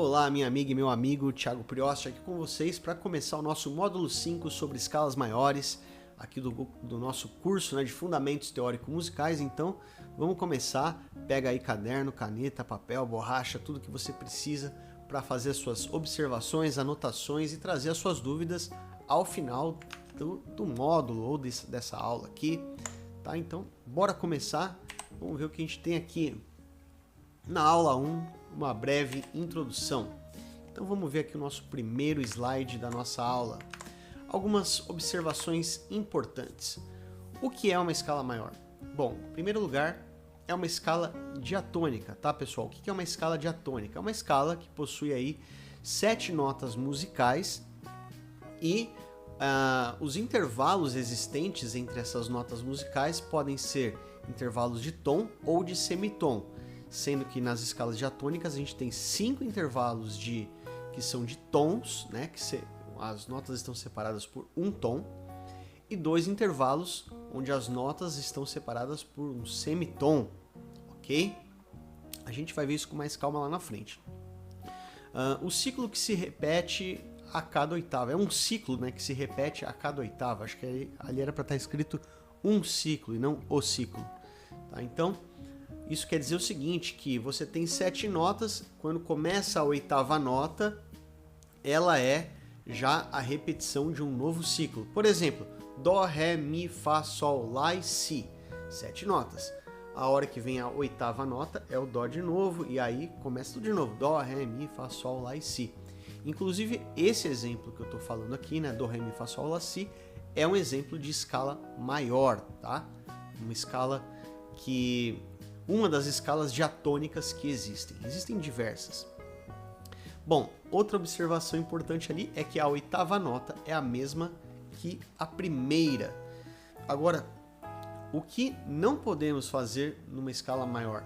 Olá, minha amiga e meu amigo Thiago Prioste aqui com vocês para começar o nosso módulo 5 sobre escalas maiores aqui do nosso curso, de Fundamentos Teóricos Musicais. Então, vamos começar. Pega aí caderno, caneta, papel, borracha, tudo que você precisa para fazer as suas observações, anotações e trazer as suas dúvidas ao final do módulo ou dessa aula aqui. Tá? Então, bora começar. Vamos ver o que a gente tem aqui na aula 1. Uma breve introdução. Então vamos ver aqui o nosso primeiro slide da nossa aula. Algumas observações importantes. O que é uma escala maior? Bom, em primeiro lugar, é uma escala diatônica, tá, pessoal? O que é uma escala diatônica? É uma escala que possui aí 7 notas musicais e os intervalos existentes entre essas notas musicais podem ser intervalos de tom ou de semitom. Sendo que nas escalas diatônicas a gente tem 5 intervalos que são de tons, as notas estão separadas por um tom, e 2 intervalos onde as notas estão separadas por um semitom, ok? A gente vai ver isso com mais calma lá na frente. O ciclo que se repete a cada oitava, é um ciclo que se repete a cada oitava, acho que ali era para estar escrito um ciclo e não o ciclo, tá? Então, isso quer dizer o seguinte, que você tem 7 notas, quando começa a oitava nota, ela é já a repetição de um novo ciclo. Por exemplo, Dó, Ré, Mi, Fá, Sol, Lá e Si. 7 notas. A hora que vem a oitava nota é o Dó de novo, e aí começa tudo de novo. Dó, Ré, Mi, Fá, Sol, Lá e Si. Inclusive, esse exemplo que eu estou falando aqui, Dó, Ré, Mi, Fá, Sol, Lá, Si, é um exemplo de escala maior, tá? Uma escala que... Uma das escalas diatônicas que existem. Existem diversas. Bom, outra observação importante ali é que a oitava nota é a mesma que a primeira. Agora, o que não podemos fazer numa escala maior?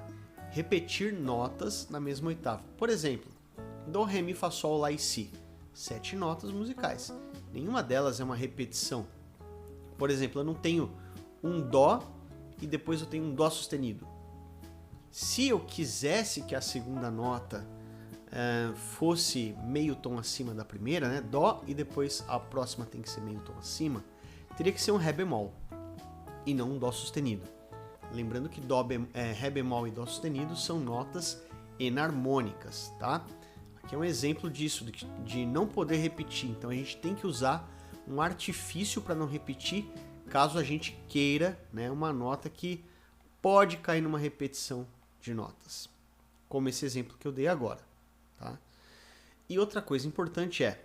Repetir notas na mesma oitava. Por exemplo, Dó, Ré, Mi, Fá, Sol, Lá e Si. 7 notas musicais. Nenhuma delas é uma repetição. Por exemplo, eu não tenho um Dó e depois eu tenho um Dó sustenido. Se eu quisesse que a segunda nota fosse meio tom acima da primeira, Dó, e depois a próxima tem que ser meio tom acima, teria que ser um Ré bemol e não um Dó sustenido. Lembrando que Ré bemol e Dó sustenido são notas enarmônicas, tá? Aqui é um exemplo disso, de não poder repetir. Então a gente tem que usar um artifício para não repetir, caso a gente queira uma nota que pode cair numa repetição de notas, como esse exemplo que eu dei agora, tá? E outra coisa importante é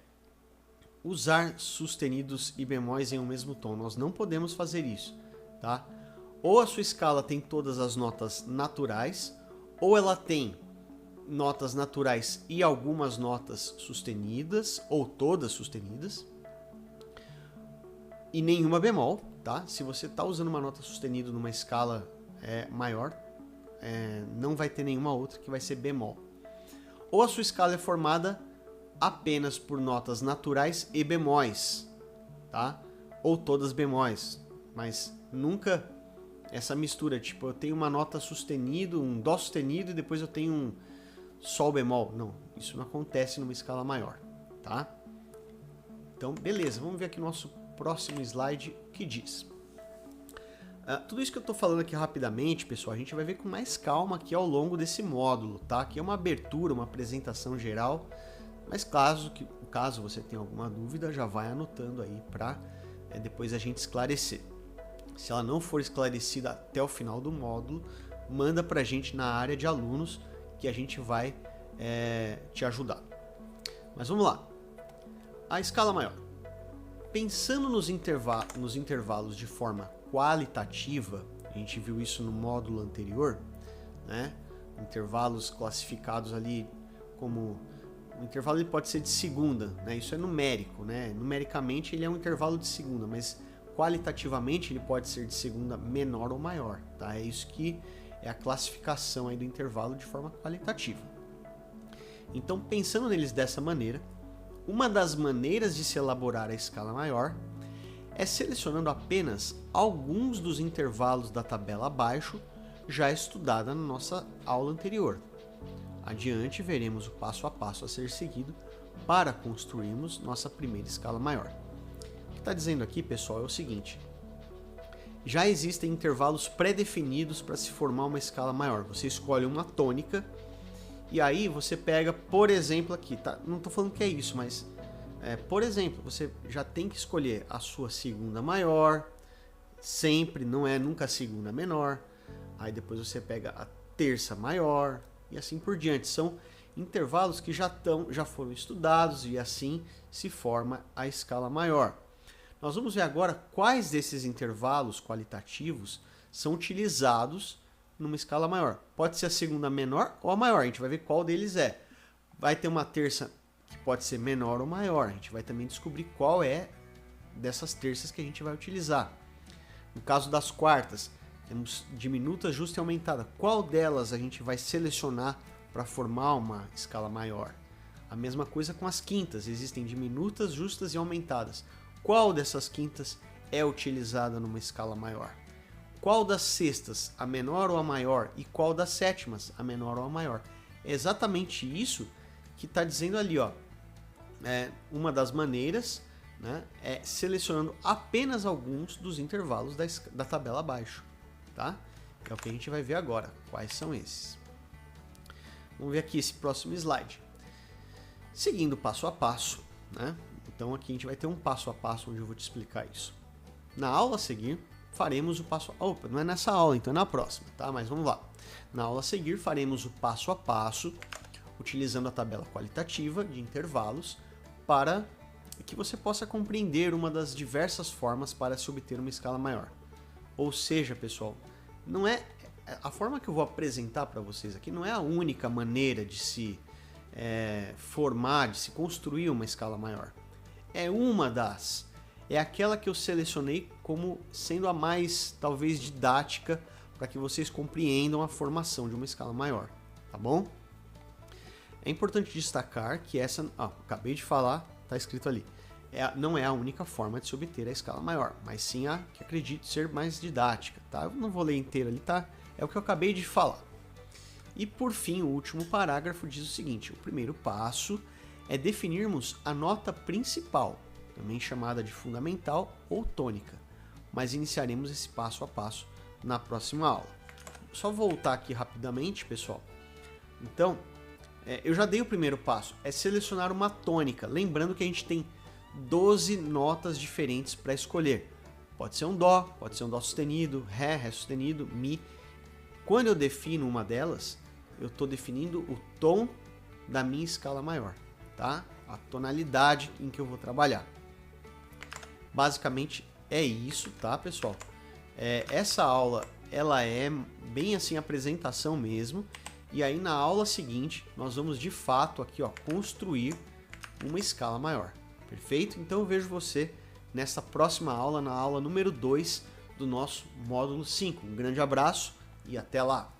usar sustenidos e bemóis em um mesmo tom. Nós não podemos fazer isso, tá? Ou a sua escala tem todas as notas naturais, ou ela tem notas naturais e algumas notas sustenidas, ou todas sustenidas, e nenhuma bemol, tá? Se você está usando uma nota sustenida numa escala maior, não vai ter nenhuma outra que vai ser bemol. Ou a sua escala é formada apenas por notas naturais e bemóis, tá? Ou todas bemóis, mas nunca essa mistura, tipo, eu tenho uma nota sustenido, um Dó sustenido e depois eu tenho um Sol bemol. Não, isso não acontece numa escala maior, tá? Então, beleza, vamos ver aqui o nosso próximo slide que diz. Tudo isso que eu estou falando aqui rapidamente, pessoal, a gente vai ver com mais calma aqui ao longo desse módulo, tá? Aqui é uma abertura, uma apresentação geral, mas caso você tenha alguma dúvida, já vai anotando aí para depois a gente esclarecer. Se ela não for esclarecida até o final do módulo, manda para a gente na área de alunos que a gente vai te ajudar. Mas vamos lá. A escala maior. Pensando nos intervalos de forma qualitativa, a gente viu isso no módulo anterior, intervalos classificados ali como... O intervalo ele pode ser de segunda, isso é numérico, numericamente ele é um intervalo de segunda, mas qualitativamente ele pode ser de segunda menor ou maior, tá? É isso que é a classificação aí do intervalo de forma qualitativa. Então, pensando neles dessa maneira, uma das maneiras de se elaborar a escala maior é selecionando apenas alguns dos intervalos da tabela abaixo já estudada na nossa aula anterior. adiante, veremos o passo a passo a ser seguido para construirmos nossa primeira escala maior. O que está dizendo aqui, pessoal, é o seguinte: já existem intervalos pré-definidos para se formar uma escala maior. Você escolhe uma tônica e aí você pega, por exemplo, aqui, tá? Não estou falando que é isso, mas por exemplo, você já tem que escolher a sua segunda maior, sempre, não é nunca a segunda menor. Aí depois você pega a terça maior e assim por diante. São intervalos que já foram estudados e assim se forma a escala maior. Nós vamos ver agora quais desses intervalos qualitativos são utilizados numa escala maior. Pode ser a segunda menor ou a maior, a gente vai ver qual deles é. Vai ter uma terça que pode ser menor ou maior, a gente vai também descobrir qual é dessas terças que a gente vai utilizar. No caso das quartas, temos diminuta, justa e aumentada. Qual delas a gente vai selecionar para formar uma escala maior? A mesma coisa com as quintas, existem diminutas, justas e aumentadas. Qual dessas quintas é utilizada numa escala maior? Qual das sextas, a menor ou a maior? E qual das sétimas, a menor ou a maior? É exatamente isso que está dizendo ali, ó. Uma das maneiras, né, é selecionando apenas alguns dos intervalos da tabela abaixo, tá? É o que a gente vai ver agora. Quais são esses? Vamos ver aqui esse próximo slide. Seguindo passo a passo, né? Então aqui a gente vai ter um passo a passo onde eu vou te explicar isso. Na aula a seguir, faremos o passo... Opa, não é nessa aula, então é na próxima, tá? Mas vamos lá. Na aula a seguir, faremos o passo a passo, utilizando a tabela qualitativa de intervalos, para que você possa compreender uma das diversas formas para se obter uma escala maior. Ou seja, pessoal, não é a forma que eu vou apresentar para vocês aqui não é a única maneira de se formar, de se construir uma escala maior. É uma das. É aquela que eu selecionei como sendo a mais, talvez, didática para que vocês compreendam a formação de uma escala maior, tá bom? É importante destacar que essa, acabei de falar, está escrito ali, não é a única forma de se obter a escala maior, mas sim a que acredito ser mais didática, tá? Eu não vou ler inteiro ali, tá? É o que eu acabei de falar. E por fim, o último parágrafo diz o seguinte: o primeiro passo é definirmos a nota principal, também chamada de fundamental ou tônica, mas iniciaremos esse passo a passo na próxima aula. Só voltar aqui rapidamente, pessoal. Então, eu já dei o primeiro passo, é selecionar uma tônica, lembrando que a gente tem 12 notas diferentes para escolher. Pode ser um Dó, pode ser um Dó sustenido, Ré sustenido, Mi. Quando eu defino uma delas, eu estou definindo o tom da minha escala maior, tá? A tonalidade em que eu vou trabalhar. Basicamente é isso, tá, pessoal? Essa aula, ela é bem assim, apresentação mesmo. E aí na aula seguinte, nós vamos de fato aqui, ó, construir uma escala maior. Perfeito? Então eu vejo você nessa próxima aula, na aula número 2 do nosso módulo 5. Um grande abraço e até lá!